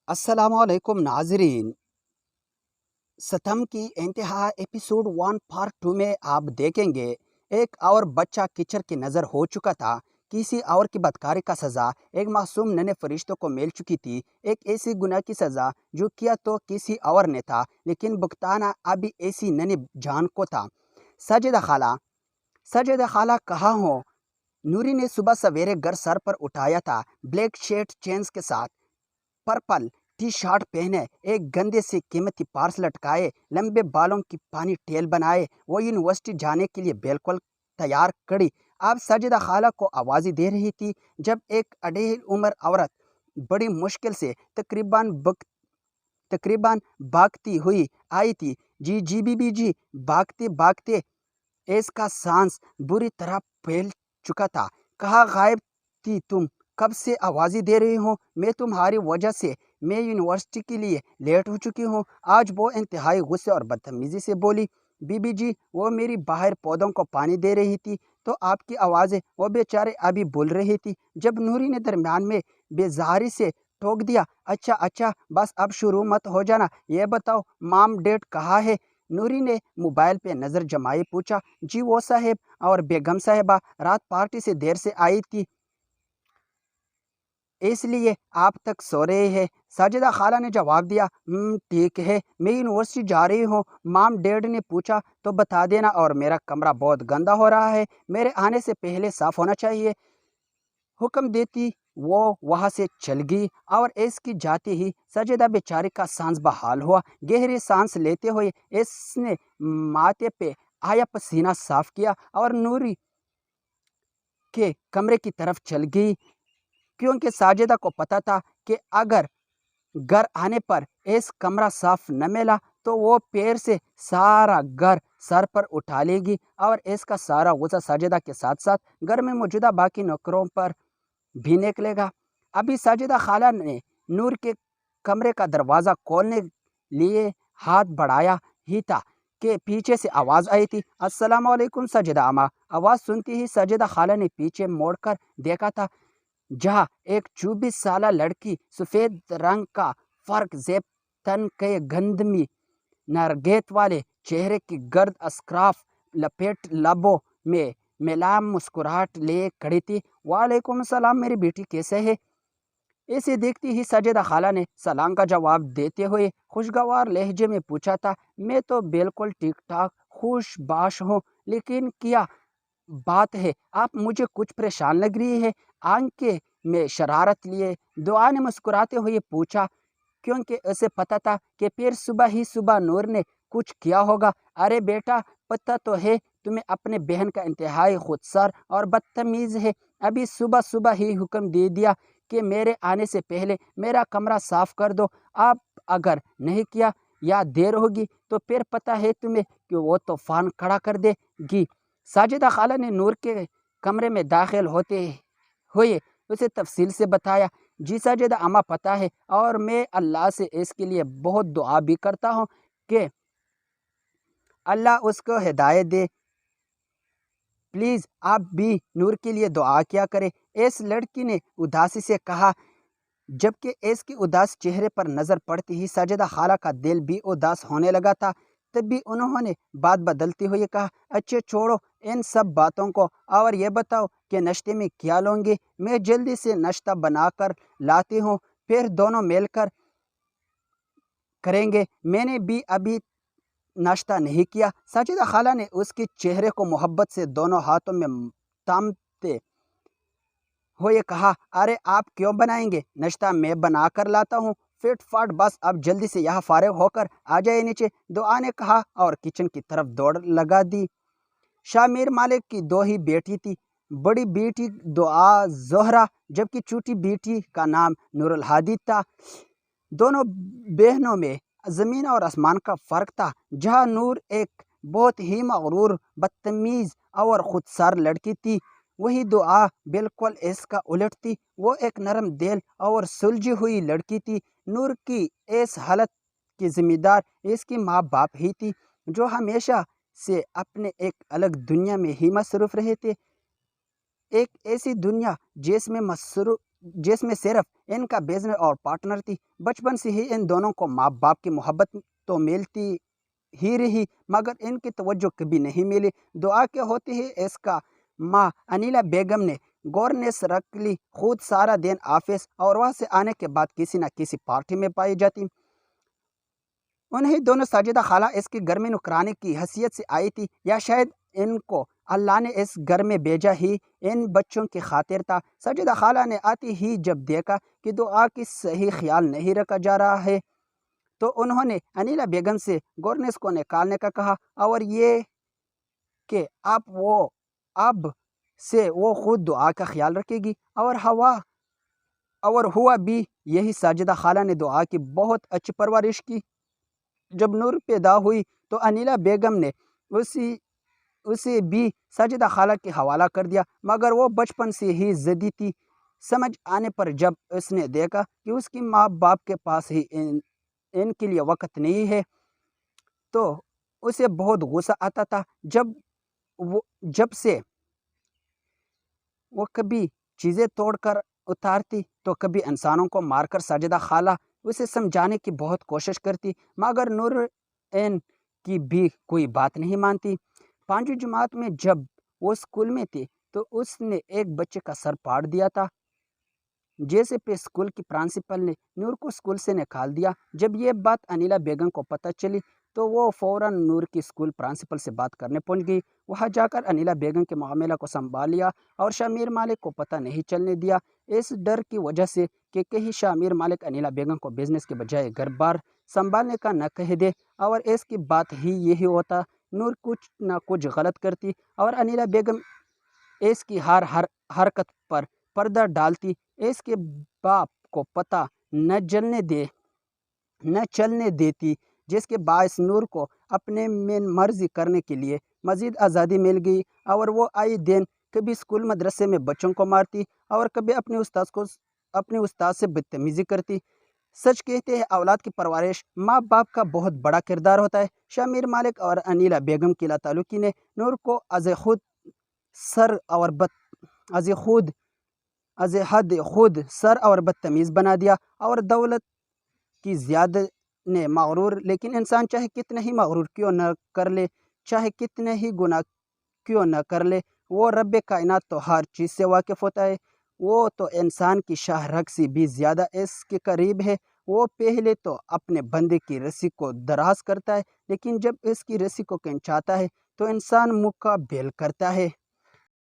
अस्सलाम वालेकुम नाजरीन। सतम की इंतहा एपिसोड 1 पार्ट 2 में आप देखेंगे एक और बच्चा कीचड़ की नज़र हो चुका था। किसी और की बदकारी का सज़ा एक मासूम नन्हे फरिश्तों को मिल चुकी थी। एक ऐसी गुनाह की सज़ा जो किया तो किसी और ने था, लेकिन भुगताना अभी ऐसी नन्ही जान को था। सजदा खाला, सजदा खाला कहाँ हो? नूरी ने सुबह सवेरे घर सर पर उठाया था, ब्लैक शर्ट चेन्स के साथ, पर्पल टी शर्ट पहने, एक गंदे से कीमती पार्स लटकाए, लंबे बालों की पानी टेल बनाए, वो यूनिवर्सिटी जाने के लिए बिल्कुल तैयार खड़ी। अब सजदा खाला को आवाज़ें दे रही थी जब एक अढ़ेल उम्र औरत बड़ी मुश्किल से तकरीबन भागती हुई आई थी। जी जी बीबी जी। भागते भागते इसका सांस बुरी तरह फैल चुका था। कहाँ गायब थी तुम? कब से आवाज़ें दे रही हो? मैं तुम्हारी वजह से मैं यूनिवर्सिटी के लिए लेट हो चुकी हूँ। आज वो इंतहाई गुस्से और बदतमीज़ी से बोली। बीबी जी, वो मेरी बाहर पौधों को पानी दे रही थी तो आपकी आवाज़ें वो बेचारे अभी बोल रही थी। जब नूरी ने दरमियान में बेजारी से टोक दिया, अच्छा अच्छा, बस अब शुरू मत हो जाना। ये बताओ माम डेट कहाँ है? नूरी ने मोबाइल पे नज़र जमाए पूछा। जी वो साहेब और बेगम साहिबा रात पार्टी से देर से आई थी, इसलिए आप तक सो रहे हैं। साजिदा खाला ने जवाब दिया, ठीक है, मैं यूनिवर्सिटी जा रही हूँ। माम डैड ने पूछा तो बता देना, और मेरा कमरा बहुत गंदा हो रहा है, मेरे आने से पहले साफ होना चाहिए। हुक्म देती वो वहां से चल गई और इसकी जाते ही सजदा बेचारी का सांस बहाल हुआ। गहरी सांस लेते हुए इसने माथे पे आया पसीना साफ किया और नूरी के कमरे की तरफ चल गई, क्योंकि साजिदा को पता था कि अगर घर आने पर इस कमरा साफ न मिला तो वो पैर से सारा घर सर पर उठा लेगी और इसका सारा गुस्सा साजिदा के साथ साथ घर में मौजूदा बाकी नौकरों पर भी निकलेगा। अभी साजिदा खाला ने नूर के कमरे का दरवाज़ा खोलने लिए हाथ बढ़ाया ही था कि पीछे से आवाज़ आई थी, अस्सलाम वालेकुम सजदा अम्मा। आवाज़ सुनती ही सजदा खाला ने पीछे मोड़कर देखा था, जहाँ एक 24 साल लड़की सफ़ेद रंग का फर्क जेब तन के गंदमी नरगेत वाले चेहरे की गर्द स्क्राफ लपेट लबों में मिलाम मुस्कुराहट ले खड़ी थी। वालेकुम सलाम मेरी बेटी, कैसे है? इसे देखती ही सजदा खाला ने सलाम का जवाब देते हुए खुशगवार लहजे में पूछा था, मैं तो बिल्कुल ठीक ठाक खुश बाश हूँ, लेकिन क्या बात है? आप मुझे कुछ परेशान लग रही है। आंखें में शरारत लिए दुआ ने मुस्कुराते हुए पूछा, क्योंकि उसे पता था कि फिर सुबह ही सुबह नूर ने कुछ किया होगा। अरे बेटा, पता तो है तुम्हें अपने बहन का इंतहाई खुदसर और बदतमीज़ है। अभी सुबह सुबह ही हुक्म दे दिया कि मेरे आने से पहले मेरा कमरा साफ कर दो। आप अगर नहीं किया या देर होगी तो फिर पता है तुम्हें कि वो तूफान खड़ा कर देगी। साजिदा खाला ने नूर के कमरे में दाखिल होते हुए उसे तफसील से बताया। जी साजिदा अम्मा, पता है, और मैं अल्लाह से इसके लिए बहुत दुआ भी करता हूँ कि अल्लाह उसको हिदायत दे। प्लीज़ आप भी नूर के लिए दुआ किया करें। इस लड़की ने उदासी से कहा, जबकि इसके उदास चेहरे पर नज़र पड़ती ही सजदा खाला का दिल भी उदास होने लगा था। तब भी उन्होंने बात बदलते हुए कहा, अच्छे छोड़ो इन सब बातों को, और ये बताओ कि नाश्ते में क्या लोगे? मैं जल्दी से नाश्ता बनाकर लाती हूँ, फिर दोनों मिलकर करेंगे। मैंने भी अभी नाश्ता नहीं किया। साजिदा खाला ने उसके चेहरे को मोहब्बत से दोनों हाथों में थामते हुए कहा, अरे आप क्यों बनाएंगे? नाश्ता मैं बना कर लाता हूँ, फिट फाट, बस अब जल्दी से यहाँ फारिग होकर आ जाए नीचे, दुआ ने कहा और किचन की तरफ दौड़ लगा दी। शामिर मालिक की दो ही बेटी थी, बड़ी बेटी दुआ जोहरा, जबकि छोटी बेटी का नाम नूरुल हादी था। दोनों बहनों में ज़मीन और आसमान का फ़र्क था। जहाँ नूर एक बहुत ही मगरूर, बदतमीज़ और खुदसार लड़की थी, वही दुआ बिल्कुल इसका उलट थी। वो एक नरम दिल और सुलझी हुई लड़की थी। नूर की इस हालत की ज़िम्मेदार इसकी माँ बाप ही थी, जो हमेशा से अपने एक अलग दुनिया में ही मसरूफ़ रहे थे। एक ऐसी दुनिया जिसमें جس میں صرف ان کا بزنس اور پارٹنر تھی۔ بچپن سے ہی ان دونوں کو ماں باپ کی محبت تو ملتی ہی رہی، مگر ان کی توجہ کبھی نہیں ملی۔ دعا کے ہوتے ہی اس کا ماں انیلا بیگم نے گورننس رکھ لی، خود سارا دن آفس اور وہاں سے آنے کے بعد کسی نہ کسی پارٹی میں پائی جاتی۔ انہیں دونوں ساجدہ خالہ اس کے گھر میں نکرانے کی حیثیت سے آئی تھی، یا شاید ان کو اللہ نے اس گھر میں بھیجا ہی ان بچوں کی خاطر تھا۔ ساجدہ خالہ نے آتی ہی جب دیکھا کہ دعا کی صحیح خیال نہیں رکھا جا رہا ہے تو انہوں نے انیلا بیگم سے گورننس کو نکالنے کا کہا، اور یہ کہ اب سے وہ خود دعا کا خیال رکھے گی۔ اور ہوا بھی یہی۔ ساجدہ خالہ نے دعا کی بہت اچھی پرورش کی۔ جب نور پیدا ہوئی تو انیلا بیگم نے اسے بھی ساجدہ خالہ کے حوالہ کر دیا، مگر وہ بچپن سے ہی ضدی تھی۔ سمجھ آنے پر جب اس نے دیکھا کہ اس کی ماں باپ کے پاس ہی ان کے لیے وقت نہیں ہے تو اسے بہت غصہ آتا تھا۔ جب سے وہ کبھی چیزیں توڑ کر اتارتی تو کبھی انسانوں کو مار کر ساجدہ خالہ اسے سمجھانے کی بہت کوشش کرتی، مگر نور ان کی بھی کوئی بات نہیں مانتی۔ 5ویں جماعت میں جب وہ اسکول میں تھی تو اس نے ایک بچے کا سر پاڑ دیا تھا۔ جیسے پہ اسکول کی پرنسپل نے نور کو اسکول سے نکال دیا۔ جب یہ بات انیلا بیگم کو پتہ چلی تو وہ فوراً نور کی اسکول پرنسپل سے بات کرنے پہنچ گئی۔ وہاں جا کر انیلا بیگم کے معاملہ کو سنبھال لیا اور شاہ میر مالک کو پتہ نہیں چلنے دیا، اس ڈر کی وجہ سے کہ کہیں شاہ میر مالک انیلا بیگم کو بزنس کے بجائے گھر بار سنبھالنے کا نہ کہہ دے، اور اس کی بات ہی یہی ہوتا۔ نور کچھ نہ کچھ غلط کرتی اور انیلا بیگم اس کی ہر حرکت پر پردہ ڈالتی، اس کے باپ کو پتہ نہ چلنے دیتی، جس کے باعث نور کو اپنے من مرضی کرنے کے لیے مزید آزادی مل گئی، اور وہ آئے دن کبھی اسکول مدرسے میں بچوں کو مارتی اور کبھی اپنے استاد سے بدتمیزی کرتی۔ سچ کہتے ہیں اولاد کی پرورش ماں باپ کا بہت بڑا کردار ہوتا ہے۔ شاہ میر مالک اور انیلا بیگم کی تعلقی نے نور کو از حد خود سر اور بدتمیز بنا دیا، اور دولت کی زیادہ نے مغرور، لیکن انسان چاہے کتنا ہی مغرور کیوں نہ کر لے، چاہے کتنے ہی گناہ کیوں نہ کر لے، وہ رب کائنات تو ہر چیز سے واقف ہوتا ہے۔ وہ تو انسان کی شاہ رگ سے بھی زیادہ اس کے قریب ہے۔ وہ پہلے تو اپنے بندے کی رسی کو دراز کرتا ہے، لیکن جب اس کی رسی کو کھنچاتا ہے تو انسان منہ کا بھیل کرتا ہے۔